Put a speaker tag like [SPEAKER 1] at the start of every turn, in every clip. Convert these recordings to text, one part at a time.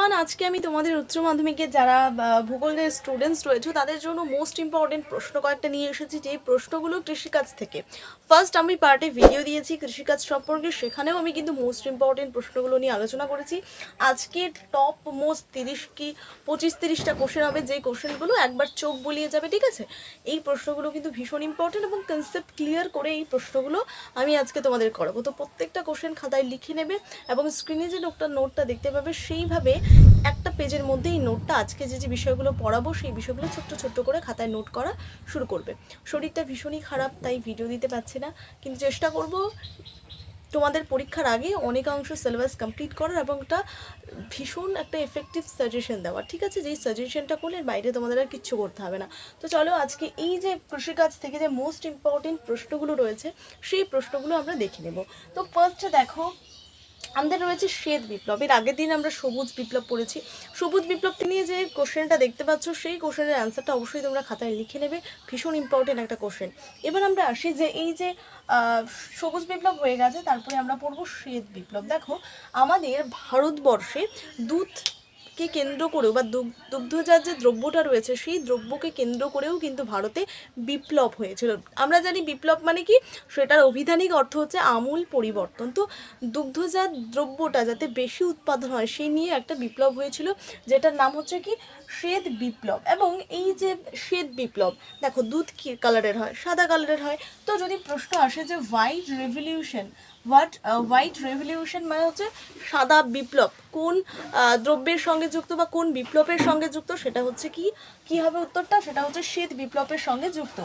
[SPEAKER 1] Everyone, আজকে আমি তোমাদের উচ্চ মাধ্যমিকে যারা ভূগোলের স্টুডেন্টস রয়েছে তাদের জন্য মোস্ট ইম্পর্টেন্ট প্রশ্ন কয়েকটা নিয়ে এসেছি, যেই প্রশ্নগুলো কৃষিকাজ থেকে। ফার্স্ট আমি পার্টে ভিডিও দিয়েছি কৃষিকাজ সম্পর্কে, সেখানেও আমি কিন্তু মোস্ট ইম্পর্টেন্ট প্রশ্নগুলো নিয়ে আলোচনা করেছি। আজকে টপ মোস্ট 30 কি 25-30টা কোশ্চেন হবে, যেই কোশ্চেনগুলো একবার চোখ বলিয়ে যাবে, ঠিক আছে। এই প্রশ্নগুলো কিন্তু ভীষণ ইম্পর্টেন্ট এবং কনসেপ্ট ক্লিয়ার করে এই প্রশ্নগুলো আমি আজকে তোমাদের করাবো। তো প্রত্যেকটা কোশ্চেন খাতায় লিখে নেবে এবং স্ক্রিনে যে নোটটা দেখতে পাবে সেইভাবে একটা পেজের মধ্যে এই নোটটা আজকে যে বিষয়গুলো পড়াবো সেই বিষয়গুলো ছোট্ট ছোট্ট করে খাতায় নোট করা শুরু করবে। শরীরটা ভীষণই খারাপ, তাই ভিডিও দিতে পারছি না, কিন্তু চেষ্টা করব তোমাদের পরীক্ষার আগে অনেকাংশ সিলেবাস কমপ্লিট করার এবং একটা ভীষণ একটা এফেক্টিভ সাজেশন দেওয়ার, ঠিক আছে। যেই সাজেশনটা করলে বাইরে তোমাদের আর কিচ্ছু করতে হবে না। তো চলো আজকে এই যে কৃষিকাজ থেকে যে মোস্ট ইম্পর্টেন্ট প্রশ্নগুলো রয়েছে সেই প্রশ্নগুলো আমরা দেখে নেব। তো ফার্স্টে দেখো, আমাদের রয়েছে শ্বেত বিপ্লব। এর আগের দিন আমরা সবুজ বিপ্লব পড়েছি। সবুজ বিপ্লব নিয়ে যে কোশ্চেনটা দেখতে পাচ্ছ সেই কোশ্চেনের অ্যান্সারটা অবশ্যই তোমরা খাতায় লিখে নেবে, ভীষণ ইম্পর্টেন্ট একটা কোশ্চেন। এবার আমরা আসি যে এই যে সবুজ বিপ্লব হয়ে গেছে, তারপরে আমরা পড়বো শ্বেত বিপ্লব। দেখো, আমাদের ভারতবর্ষে দুধকে কেন্দ্র করেও বা দুগ্ধজাত যে দ্রব্যটা রয়েছে সেই দ্রব্যকে কেন্দ্র করেও কিন্তু ভারতে বিপ্লব হয়েছিল। আমরা জানি বিপ্লব মানে কি, সেটার অভিধানিক অর্থ হচ্ছে আমূল পরিবর্তন। তো দুগ্ধজাত দ্রব্যটা যাতে বেশি উৎপাদন হয় সেই নিয়ে একটা বিপ্লব হয়েছিল, যেটার নাম হচ্ছে কি শ্বেত বিপ্লব। এবং এই যে শ্বেত বিপ্লব, দেখো দুধ কি কালারের হয়, সাদা কালারের হয়। তো যদি প্রশ্ন আসে যে হোয়াইট রেভলিউশন, হোয়াইট রেভলিউশন মানে হচ্ছে সাদা বিপ্লব, কোন দ্রব্যের সঙ্গে যুক্ত বা কোন বিপ্লবের সঙ্গে যুক্ত, সেটা হচ্ছে কি হবে উত্তরটা, সেটা হচ্ছে শ্বেত বিপ্লবের সঙ্গে যুক্ত।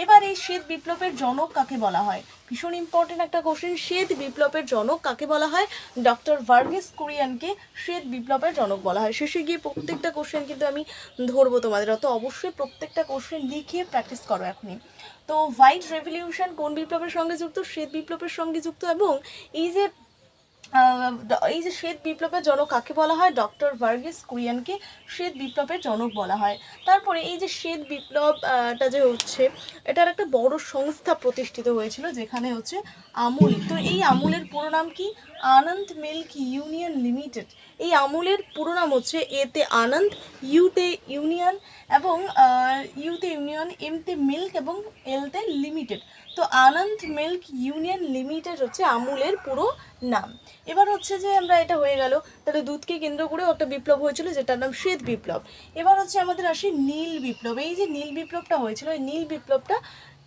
[SPEAKER 1] এবার এই শ্বেত বিপ্লবের জনক কাকে বলা হয়, ভীষণ ইম্পর্টেন্ট একটা কোশ্চেন। শ্বেত বিপ্লবের জনক কাকে বলা হয়, ডক্টর ভার্গিস কুরিয়ানকে শ্বেত বিপ্লবের জনক বলা হয়। শেষে গিয়ে প্রত্যেকটা কোশ্চেন কিন্তু আমি ধরবো তোমাদের, অত অবশ্যই প্রত্যেকটা কোশ্চেন লিখে প্র্যাকটিস করো এখনই। তো হোয়াইট রেভলিউশন কোন বিপ্লবের সঙ্গে যুক্ত, শ্বেত বিপ্লবের সঙ্গে যুক্ত। এবং এই যে শ্বেত বিপ্লবের জনক কাকে বলা হয়, ডক্টর ভার্গিস কুরিয়ানকে শ্বেত বিপ্লবের জনক বলা হয়। তারপরে এই যে শ্বেত বিপ্লবটা যে হচ্ছে, এটার একটা বড় সংস্থা প্রতিষ্ঠিত হয়েছিল যেখানে হচ্ছে আমুল। তো এই আমুলের পুরো নাম কি, আনন্দ মিল্ক ইউনিয়ন লিমিটেড। এই আমুলের পুরো নাম হচ্ছে এতে আনন্দ, ইউতে ইউনিয়ন এবং ইউতে ইউনিয়ন, এমতে মিল্ক এবং এলতে লিমিটেড। তো আনন্দ মিল্ক ইউনিয়ন লিমিটেড হচ্ছে আমুলের পুরো নাম। এবার হচ্ছে যে আমরা এটা হয়ে গেল, তাহলে দুধকে কেন্দ্র করেও একটা বিপ্লব হয়েছিল যেটার নাম শ্বেত বিপ্লব। এবার হচ্ছে আমাদের আসে নীল বিপ্লব। এই যে নীল বিপ্লবটা হয়েছিল, এই নীল বিপ্লবটা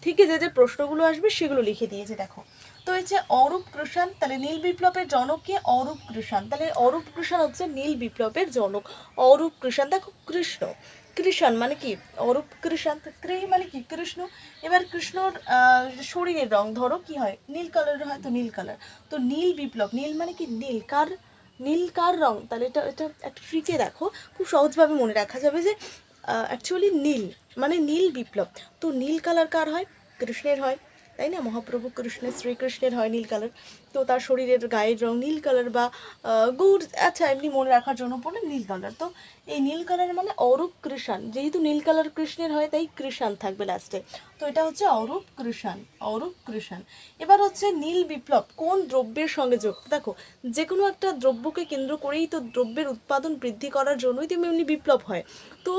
[SPEAKER 1] থেকে যে প্রশ্নগুলো আসবে সেগুলো লিখে দিয়েছে দেখো। তো হচ্ছে অরূপ কৃষাণ, তাহলে নীল বিপ্লবের জনককে অরূপ কৃষাণ, তাহলে অরূপ কৃষাণ হচ্ছে নীল বিপ্লবের জনক। অরূপ কৃষাণ, দেখো কৃষ্ণ, কৃষাণ মানে কি অরূপ কৃষাণ, কৃ মানে কি কৃষ্ণ। এবার কৃষ্ণর শরীরের রং ধরো কি হয়, নীল কালারের হয়, তো নীল কালার। তো নীল বিপ্লব, নীল মানে কি নীল, নীল কার রং, তাহলে এটা এটা একটা ট্রিকে দেখো, খুব সহজভাবে মনে রাখা যাবে যে অ্যাকচুয়ালি নীল মানে নীল বিপ্লব। তো নীল কালার কার হয়, কৃষ্ণের হয়, তাই না। মহাপ্রভু কৃষ্ণের, শ্রীকৃষ্ণের হয় নীল কালার। তো তার শরীরের গায়ের রং নীল কালার বা গুড়, আচ্ছা এমনি মনে রাখার জন্য পড়ে নীল কালার। তো এই নীল কালার মানে অরূপ কৃষাণ, যেহেতু নীল কালার কৃষ্ণের হয় তাই কৃষাণ থাকবে লাস্টে। তো এটা হচ্ছে অরূপ কৃষাণ, অরূপ কৃষাণ। এবার হচ্ছে নীল বিপ্লব কোন দ্রব্যের সঙ্গে যুক্ত, দেখো যে কোনো একটা দ্রব্যকে কেন্দ্র করেই তো দ্রব্যের উৎপাদন বৃদ্ধি করার জন্যই তো এমনি বিপ্লব হয়। তো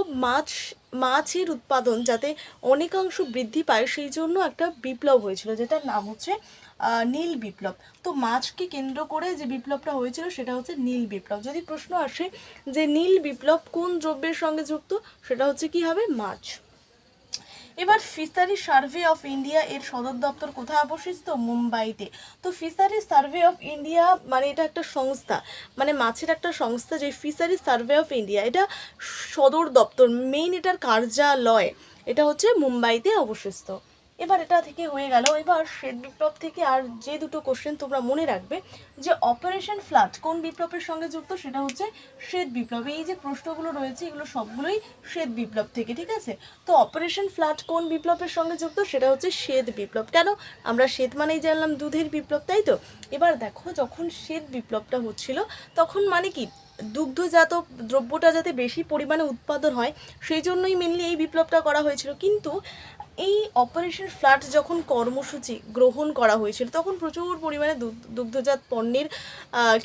[SPEAKER 1] মাছের উৎপাদন যাতে অনেকাংশ বৃদ্ধি পায় সেই জন্য একটা বিপ্লব হয়েছিল যেটার নাম হচ্ছে নীল বিপ্লব। তো মাছকে কেন্দ্র করে যে বিপ্লবটা হয়েছিল সেটা হচ্ছে নীল বিপ্লব। যদি প্রশ্ন আসে যে নীল বিপ্লব কোন দ্রব্যের সঙ্গে যুক্ত, সেটা হচ্ছে কি হবে, মাছ। এবার ফিশারি সার্ভে অফ ইন্ডিয়া এর সদর দপ্তর কোথায় অবস্থিত, মুম্বাইতে। তো ফিশারি সার্ভে অফ ইন্ডিয়া মানে এটা একটা সংস্থা, মানে মাছের একটা সংস্থা, যে ফিশারি সার্ভে অফ ইন্ডিয়া এটা সদর দপ্তর, মেইন এটার কার্যালয় এটা হচ্ছে মুম্বাইতে অবস্থিত। এবার এটা থেকে হয়ে গেল। এবার শ্বেত বিপ্লব থেকে আর যে দুটো কোশ্চেন তোমরা মনে রাখবে, যে অপারেশন ফ্লাড কোন বিপ্লবের সঙ্গে যুক্ত, সেটা হচ্ছে শ্বেত বিপ্লব। এই যে প্রশ্নগুলো রয়েছে এগুলো সবগুলোই শ্বেত বিপ্লব থেকে, ঠিক আছে। তো অপারেশন ফ্লাড কোন বিপ্লবের সঙ্গে যুক্ত, সেটা হচ্ছে শ্বেত বিপ্লব। কেন, আমরা শ্বেত মানেই জানলাম দুধের বিপ্লব, তাই তো। এবার দেখো, যখন শ্বেত বিপ্লবটা হচ্ছিল তখন মানে কি দুগ্ধজাত দ্রব্যটা যাতে বেশি পরিমাণে উৎপাদন হয় সেই জন্যই মেনলি এই বিপ্লবটা করা হয়েছিল। কিন্তু এই অপারেশন ফ্লাড যখন কর্মসূচি গ্রহণ করা হয়েছিল তখন প্রচুর পরিমাণে দুগ্ধজাত পণ্যের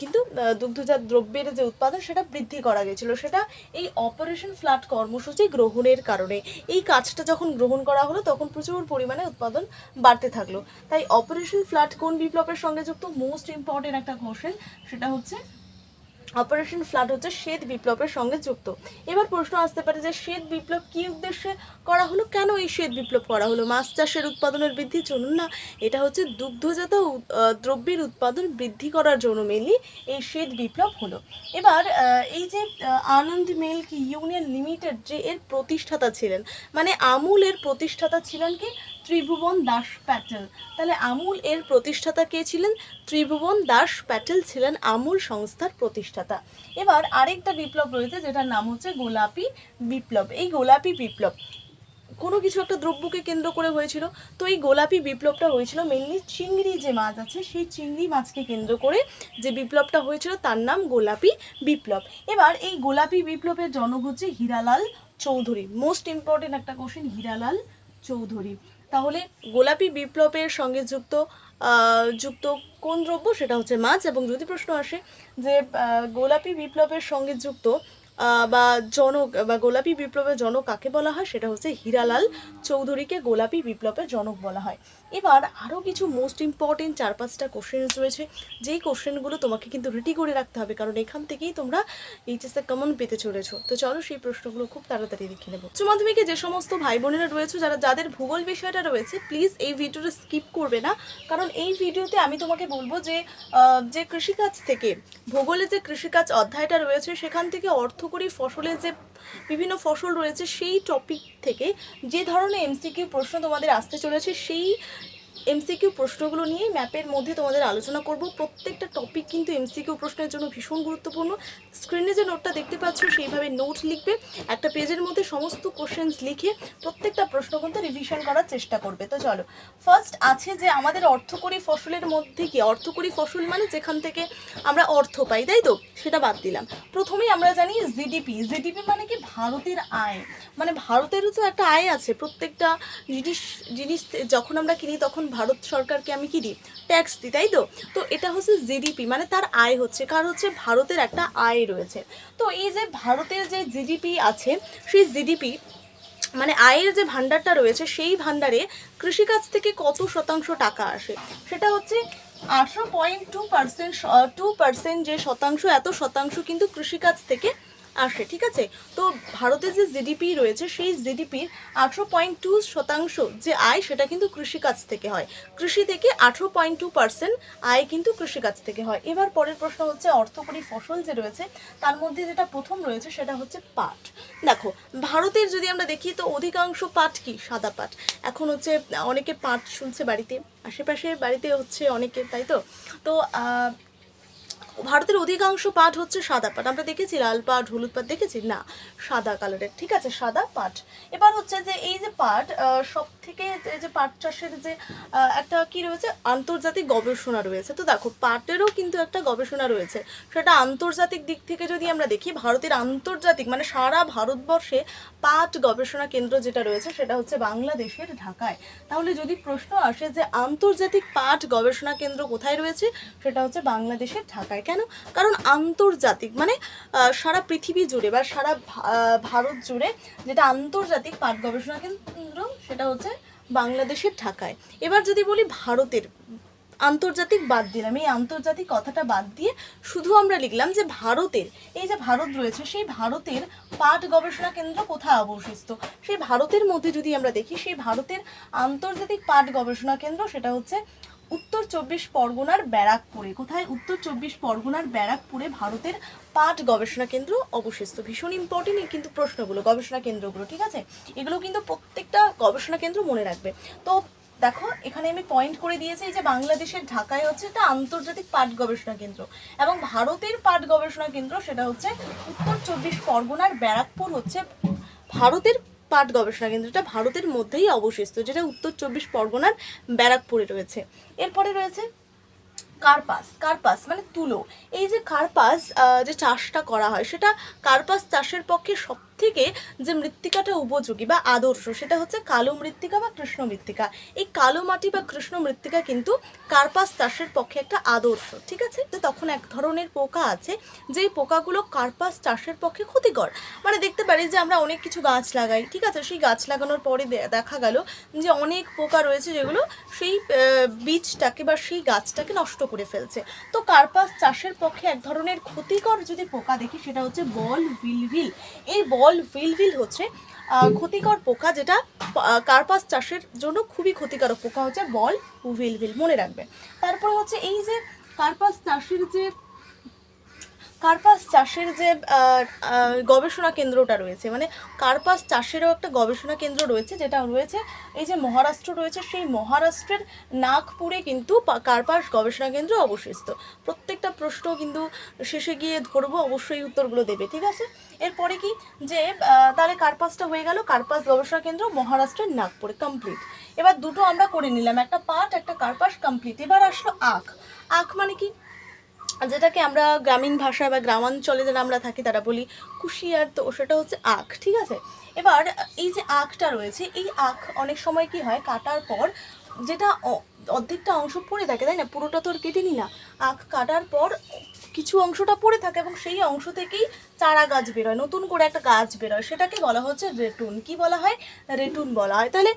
[SPEAKER 1] কিন্তু দুগ্ধজাত দ্রব্যের যে উৎপাদন সেটা বৃদ্ধি করা গেছিলো, সেটা এই অপারেশন ফ্লাড কর্মসূচি গ্রহণের কারণে। এই কাজটা যখন গ্রহণ করা হলো তখন প্রচুর পরিমাণে উৎপাদন বাড়তে থাকলো। তাই অপারেশন ফ্লাড কোন বিপ্লবের সঙ্গে যুক্ত? মোস্ট ইম্পর্টেন্ট একটা কোশ্চেন, সেটা হচ্ছে অপারেশন ফ্লাড হচ্ছে শ্বেত বিপ্লবের সঙ্গে যুক্ত। এবার প্রশ্ন আসতে পারে যে শ্বেত বিপ্লব কী উদ্দেশ্যে করা হলো, কেন এই শ্বেত বিপ্লব করা হলো? মাছ চাষের উৎপাদনের বৃদ্ধির জন্য না, এটা হচ্ছে দুগ্ধজাত দ্রব্যের উৎপাদন বৃদ্ধি করার জন্য মেনলি এই শ্বেত বিপ্লব হলো। এবার এই যে আনন্দ মিল্ক ইউনিয়ন লিমিটেড যে এর প্রতিষ্ঠাতা ছিলেন, মানে আমুল এর প্রতিষ্ঠাতা ছিলেন কি? ত্রিভুবন দাস প্যাটেল। তাহলে আমুল এর প্রতিষ্ঠাতা কে ছিলেন? ত্রিভুবন দাস প্যাটেল ছিলেন আমুল সংস্থার প্রতিষ্ঠাতা। এবার আরেকটা বিপ্লব রয়েছে যেটার নাম হচ্ছে গোলাপি বিপ্লব। এই গোলাপি বিপ্লব কোনো কিছু একটা দ্রব্যকে কেন্দ্র করে হয়েছিল। তো এই গোলাপি বিপ্লবটা হয়েছিল মেনলি চিংড়ি যে মাছ আছে সেই চিংড়ি মাছকে কেন্দ্র করে যে বিপ্লবটা হয়েছিল তার নাম গোলাপি বিপ্লব। এবার এই গোলাপি বিপ্লবের জনক হচ্ছে হীরালাল চৌধুরী। মোস্ট ইম্পর্টেন্ট একটা কোশ্চেন, হীরালাল চৌধুরী। তাহলে গোলাপি বিপ্লবের সঙ্গে যুক্ত কোন দ্রব্য? সেটা হচ্ছে মাছ। এবং যদি প্রশ্ন আসে যে গোলাপি বিপ্লবের সঙ্গে যুক্ত বা জনক বা গোলাপি বিপ্লবের জনক কাকে বলা হয়, সেটা হচ্ছে হীরালাল চৌধুরীকে গোলাপি বিপ্লবের জনক বলা হয়। এবার আরও কিছু মোস্ট ইম্পর্টেন্ট 4-5টা কোশ্চেন্স রয়েছে, যেই কোশ্চেনগুলো তোমাকে কিন্তু রেডি করে রাখতে হবে, কারণ এখান থেকেই তোমরা এইচএসে কমন পেতে চলেছো। তো চলো সেই প্রশ্নগুলো খুব তাড়াতাড়ি দেখে নেবো। উচ্চ মাধ্যমিকে যে সমস্ত ভাই বোনেরা রয়েছে, যাদের ভূগোল বিষয়টা রয়েছে, প্লিজ এই ভিডিওটা স্কিপ করবে না, কারণ এই ভিডিওতে আমি তোমাকে বলবো যে কৃষিকাজ থেকে ভূগোলে যে কৃষিকাজ অধ্যায়টা রয়েছে সেখান থেকে অর্থকরী ফসলের যে বিভিন্ন ফসল রয়েছে সেই টপিক থেকে যে ধরনের এমসিকিউ প্রশ্ন তোমাদের আসতে চলেছে সেই এমসিকিউ প্রশ্নগুলো নিয়ে ম্যাপের মধ্যে তোমাদের আলোচনা করব। প্রত্যেকটা টপিক কিন্তু এমসিকিউ প্রশ্নের জন্য ভীষণ গুরুত্বপূর্ণ। স্ক্রিনে যে নোটটা দেখতে পাচ্ছ সেইভাবে নোট লিখবে, একটা পেজের মধ্যে সমস্ত কোশ্চেন্স লিখে প্রত্যেকটা প্রশ্ন কিন্তু রিভিশন করার চেষ্টা করবে। তো চলো, ফার্স্ট আছে যে আমাদের অর্থকরী ফসলের মধ্যে কি? অর্থকরী ফসল মানে যেখান থেকে আমরা অর্থ পাই, তাই তো? সেটা বাদ দিলাম। প্রথমেই আমরা জানি জিডিপি। জিডিপি মানে কি? ভারতের আয়। মানে ভারতেরও তো একটা আয় আছে। প্রত্যেকটা জিনিস যখন আমরা কিনি তখন ভারত সরকারকে আমি কি দিই? ট্যাক্স দিই, তাই তো? তো এটা হচ্ছে জিডিপি, মানে তার আয় হচ্ছে। কার হচ্ছে? ভারতের একটা আয় রয়েছে। তো এই যে ভারতের যে জিডিপি আছে সেই জিডিপি মানে আয়ের যে ভাণ্ডারটা রয়েছে সেই ভাণ্ডারে কৃষিকাজ থেকে কত শতাংশ টাকা আসে? সেটা হচ্ছে 18.2%। যে শতাংশ, এত শতাংশ কিন্তু কৃষিকাজ থেকে আসে, ঠিক আছে? তো ভারতের যে জিডিপি রয়েছে সেই জিডিপির 18.2% যে আয় সেটা কিন্তু কৃষিকাজ থেকে হয়। কৃষি থেকে 18.2% আয় কিন্তু কৃষিকাজ থেকে হয়। এবার পরের প্রশ্ন হচ্ছে অর্থকরী ফসল যে রয়েছে তার মধ্যে যেটা প্রথম রয়েছে সেটা হচ্ছে পাট। দেখো, ভারতের যদি আমরা দেখি তো অধিকাংশ পাট কি? সাদা পাট। এখন হচ্ছে অনেকে পাট শুনছে বাড়িতে, আশেপাশে বাড়িতে হচ্ছে অনেকে, তাই তো? তো ভারতের অধিকাংশ পাট হচ্ছে সাদা পাট। আমরা দেখেছি লাল পাট, হলুদ পাট দেখেছি না, সাদা কালারের, ঠিক আছে? সাদা পাট। এবার হচ্ছে যে এই যে পাট সব থেকে যে পাট চাষের যে একটা কি রয়েছে? আন্তর্জাতিক গবেষণা রয়েছে। তো দেখো, পাটেরও কিন্তু একটা গবেষণা রয়েছে, সেটা আন্তর্জাতিক দিক থেকে যদি আমরা দেখি, ভারতের আন্তর্জাতিক মানে সারা ভারতবর্ষে পাট গবেষণা কেন্দ্র যেটা রয়েছে সেটা হচ্ছে বাংলাদেশের ঢাকায়। তাহলে যদি প্রশ্ন আসে যে আন্তর্জাতিক পাট গবেষণা কেন্দ্র কোথায় রয়েছে, সেটা হচ্ছে বাংলাদেশের ঢাকায়। কেন? কারণ আন্তর্জাতিক মানে সারা পৃথিবী জুড়ে বা সারা ভারত জুড়ে যেটা আন্তর্জাতিক পাট গবেষণা কেন্দ্র সেটা হচ্ছে বাংলাদেশের ঢাকায়। এবার যদি বলি ভারতের, আন্তর্জাতিক বাদ দিলাম, এই আন্তর্জাতিক কথাটা বাদ দিয়ে শুধু আমরা লিখলাম যে ভারতের, এই যে ভারত রয়েছে সেই ভারতের পাট গবেষণা কেন্দ্র কোথায় অবস্থিত। সেই ভারতের মধ্যে যদি আমরা দেখি, সেই ভারতের আন্তর্জাতিক পাট গবেষণা কেন্দ্র সেটা হচ্ছে উত্তর 24 পরগনার ব্যারাকপুরে। কোথায়? উত্তর 24 পরগনার ব্যারাকপুরে ভারতের পাট গবেষণা কেন্দ্র অবস্থিত। ভীষণ ইম্পর্টেন্ট কিন্তু প্রশ্নগুলো, গবেষণা কেন্দ্রগুলো, ঠিক আছে? এগুলো কিন্তু প্রত্যেকটা গবেষণা কেন্দ্র মনে রাখবে। তো দেখো, এখানে আমি পয়েন্ট করে দিয়েছি যে বাংলাদেশের ঢাকায় হচ্ছে একটা আন্তর্জাতিক পাট গবেষণা কেন্দ্র, এবং ভারতের পাট গবেষণা কেন্দ্র সেটা হচ্ছে উত্তর 24 পরগনার ব্যারাকপুর হচ্ছে ভারতের পাট গবেষণা কেন্দ্রটা ভারতের মধ্যেই অবস্থিত, যেটা উত্তর 24 পরগনার ব্যারাকপুরে রয়েছে। এরপরে রয়েছে কার্পাস, কার্পাস মানে তুলো। এই যে কার্পাস যে চাষটা করা হয়, সেটা কার্পাস চাষের পক্ষে সবথেকে যে মৃত্তিকাটা উপযোগী বা আদর্শ, সেটা হচ্ছে কালো মৃত্তিকা বা কৃষ্ণ মৃত্তিকা। এই কালো মাটি বা কৃষ্ণ মৃত্তিকা কিন্তু কার্পাস চাষের পক্ষে একটা আদর্শ, ঠিক আছে। তো তখন এক ধরনের পোকা আছে, যেই পোকাগুলো কার্পাস চাষের পক্ষে ক্ষতিকর। মানে দেখতে পারি যে আমরা অনেক কিছু গাছ লাগাই, ঠিক আছে, সেই গাছ লাগানোর পরে দেখা গেল যে অনেক পোকা রয়েছে যেগুলো সেই বীজটাকে বা সেই গাছটাকে নষ্ট করে ফেলছে। তো কার্পাস চাষের পক্ষে এক ধরনের ক্ষতিকর যদি পোকা দেখি, সেটা হচ্ছে বল ভিলভিল। এই বল ভিলভিল হচ্ছে ক্ষতিকর পোকা, যেটা কার্পাস চাষের জন্য খুবই ক্ষতিকারক পোকা হচ্ছে বল ভিলভিল, মনে রাখবে। তারপরে হচ্ছে এই যে কার্পাস চাষের যে গবেষণা কেন্দ্রটা রয়েছে, মানে কার্পাস চাষেরও একটা গবেষণা কেন্দ্র রয়েছে, যেটা রয়েছে এই যে মহারাষ্ট্র রয়েছে, সেই মহারাষ্ট্রের নাগপুরে কিন্তু কার্পাস গবেষণা কেন্দ্র অবস্থিত। প্রত্যেকটা প্রশ্ন কিন্তু শেষে গিয়ে ধরবো, অবশ্যই উত্তরগুলো দেবে, ঠিক আছে। এরপরে কি যে তাহলে কার্পাসটা হয়ে গেল, কার্পাস গবেষণা কেন্দ্র মহারাষ্ট্রের নাগপুরে, কমপ্লিট। এবার দুটো আমরা করে নিলাম, একটা পাট একটা কার্পাস, কমপ্লিট। এবার আসলো আখ। আখ মানে কি, যেটাকে আমরা গ্রামীণ ভাষায় বা গ্রামাঞ্চলে যারা আমরা থাকি তারা বলি কুশিয়ার, তো সেটা হচ্ছে আখ, ঠিক আছে। এবার এই যে আখটা রয়েছে, এই আখ অনেক সময় কি হয়, কাটার পর যেটা অর্ধেকটা অংশ পড়ে থাকে, তাই না, পুরোটা তো আর কেটে নি না, আখ কাটার পর কিছু অংশটা পড়ে থাকে এবং সেই অংশ থেকেই চারা গাছ বেরোয়, নতুন করে একটা গাছ বেরোয়, সেটাকে বলা হচ্ছে রেটুন। কি বলা হয়, রেটুন বলা হয়। তাহলে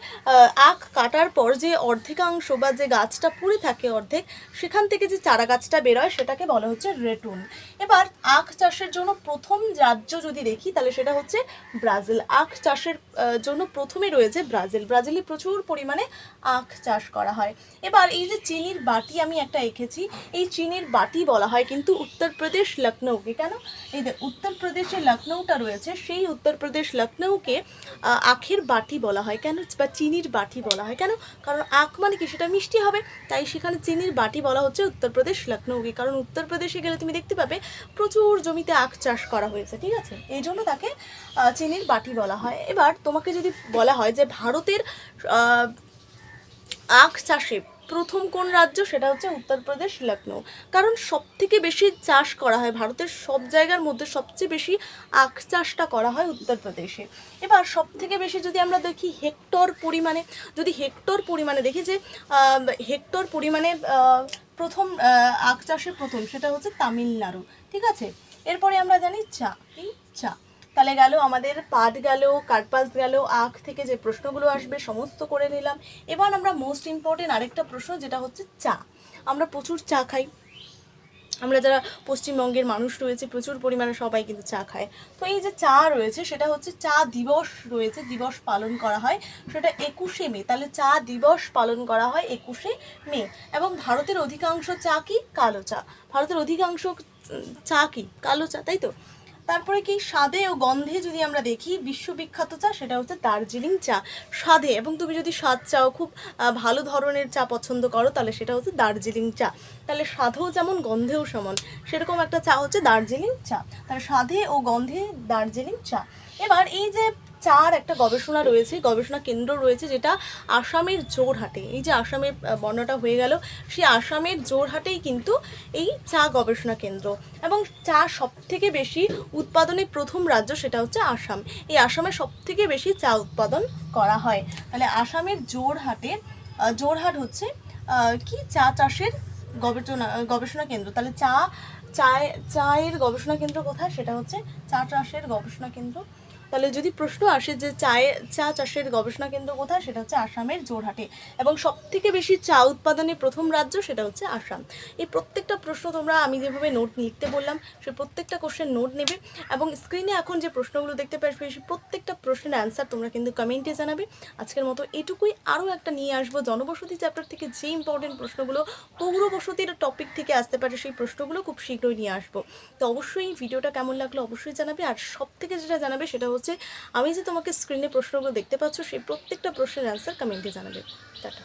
[SPEAKER 1] আখ কাটার পর যে অর্ধেকাংশ বা যে গাছটা পড়ে থাকে অর্ধেক, সেখান থেকে যে চারা গাছটা বেরোয় সেটাকে বলা হচ্ছে রেটুন। এবার আখ চাষের জন্য প্রথম রাজ্য যদি দেখি, তাহলে সেটা হচ্ছে ব্রাজিল। আখ চাষের জন্য প্রথমে রয়েছে ব্রাজিল। ব্রাজিলে প্রচুর পরিমাণে আখ চাষ করা হয়। এবার এই যে চিনির বাটি আমি একটা এঁকেছি, এই চিনির বাটি বলা হয় কিন্তু উত্তরপ্রদেশ লখনৌকে। কেন, এই যে উত্তরপ্রদেশে লখনৌটা রয়েছে, সেই উত্তরপ্রদেশ লখনৌকে আখের বাটি বলা হয় কেন, বা চিনির বাটি বলা হয় কেন, কারণ আখ মানে কি, সেটা মিষ্টি হবে, তাই সেখানে চিনির বাটি বলা হচ্ছে উত্তরপ্রদেশ লখনৌকে। কারণ উত্তরপ্রদেশে গেলে তুমি দেখতে পাবে প্রচুর জমিতে আখ চাষ করা হয়েছে, ঠিক আছে, এই জন্য তাকে চিনির বাটি বলা হয়। এবার তোমাকে যদি বলা হয় যে ভারতের আখ চাষে প্রথম কোন রাজ্য, সেটা হচ্ছে উত্তরপ্রদেশ লখনৌ। কারণ সব থেকে বেশি চাষ করা হয় ভারতের সব জায়গার মধ্যে, সবচেয়ে বেশি আখ চাষটা করা হয় উত্তরপ্রদেশে। এবার সব থেকে বেশি যদি আমরা দেখি হেক্টর পরিমাণে দেখি যে হেক্টর পরিমাণে প্রথম আখ চাষে প্রথম, সেটা হচ্ছে তামিলনাড়ু, ঠিক আছে। এরপরে আমরা জানি চা, এই চা। তাহলে গেল আমাদের পাট গেল, কার্পাস গেল, আখ থেকে যে প্রশ্নগুলো আসবে সমস্ত করে নিলাম। এবার আমরা মোস্ট ইম্পর্টেন্ট আরেকটা প্রশ্ন, যেটা হচ্ছে চা। আমরা প্রচুর চা খাই, আমরা যারা পশ্চিমবঙ্গের মানুষ রয়েছে প্রচুর পরিমাণে সবাই কিন্তু চা খায়। তো এই যে চা রয়েছে, সেটা হচ্ছে চা দিবস রয়েছে, দিবস পালন করা হয় সেটা 21শে মে। তাহলে চা দিবস পালন করা হয় 21শে মে। এবং ভারতের অধিকাংশ চা কি, কালো চা। ভারতের অধিকাংশ চা কি, কালো চা, তাই তো। তারপরে কি, স্বাদে ও গন্ধে যদি আমরা দেখি বিশ্ববিখ্যাত চা, সেটা হচ্ছে দার্জিলিং চা। স্বাদে, এবং তুমি যদি স্বাদ চাও, খুব ভালো ধরনের চা পছন্দ করো, তাহলে সেটা হচ্ছে দার্জিলিং চা। তাহলে স্বাদেও যেমন গন্ধেও সমান, সেরকম একটা চা হচ্ছে দার্জিলিং চা। তাহলে স্বাদে ও গন্ধে দার্জিলিং চা। এবার এই যে চার একটা গবেষণা রয়েছে, গবেষণা কেন্দ্র রয়েছে, যেটা আসামের জোরহাটে। এই যে আসামের বর্ণনাটা হয়ে গেল, সেই আসামের জোরহাটেই কিন্তু এই চা গবেষণা কেন্দ্র। এবং চা সব থেকে বেশি উৎপাদনে প্রথম রাজ্য, সেটা হচ্ছে আসাম। এই আসামে সব থেকে বেশি চা উৎপাদন করা হয়। তাহলে আসামের জোরহাট হচ্ছে কি, চা চাষের গবেষণা কেন্দ্র। তাহলে চায়ের গবেষণা কেন্দ্র কোথায়, সেটা হচ্ছে চা চাষের গবেষণা কেন্দ্র। তাহলে যদি প্রশ্ন আসে যে চা চাষের গবেষণা কেন্দ্র কোথায়, সেটা হচ্ছে আসামের জোরহাটে। এবং সবথেকে বেশি চা উৎপাদনে প্রথম রাজ্য, সেটা হচ্ছে আসাম। এই প্রত্যেকটা প্রশ্ন তোমরা আমি যেভাবে নোট লিখতে বললাম, সেই প্রত্যেকটা কোশ্চেন নোট নেবে, এবং স্ক্রিনে এখন যে প্রশ্নগুলো দেখতে পাচ্ছ, সেই প্রত্যেকটা প্রশ্নের অ্যান্সার তোমরা কিন্তু কমেন্টে জানাবে। আজকের মতো এটুকুই, আরও একটা নিয়ে আসবো জনবসতি চ্যাপ্টার থেকে যে ইম্পর্টেন্ট প্রশ্নগুলো পৌর বসতির টপিক থেকে আসতে পারে, সেই প্রশ্নগুলো খুব শীঘ্রই নিয়ে আসবো। তো অবশ্যই ভিডিওটা কেমন লাগলো অবশ্যই জানাবে। আর সব থেকে যেটা জানাবে সেটা হচ্ছে, আমি যে তোমাকে স্ক্রিনে প্রশ্নগুলো দেখতে পাচ্ছ, সেই প্রত্যেকটা প্রশ্নের অ্যান্সার কমেন্টে জানাবে। টাটা।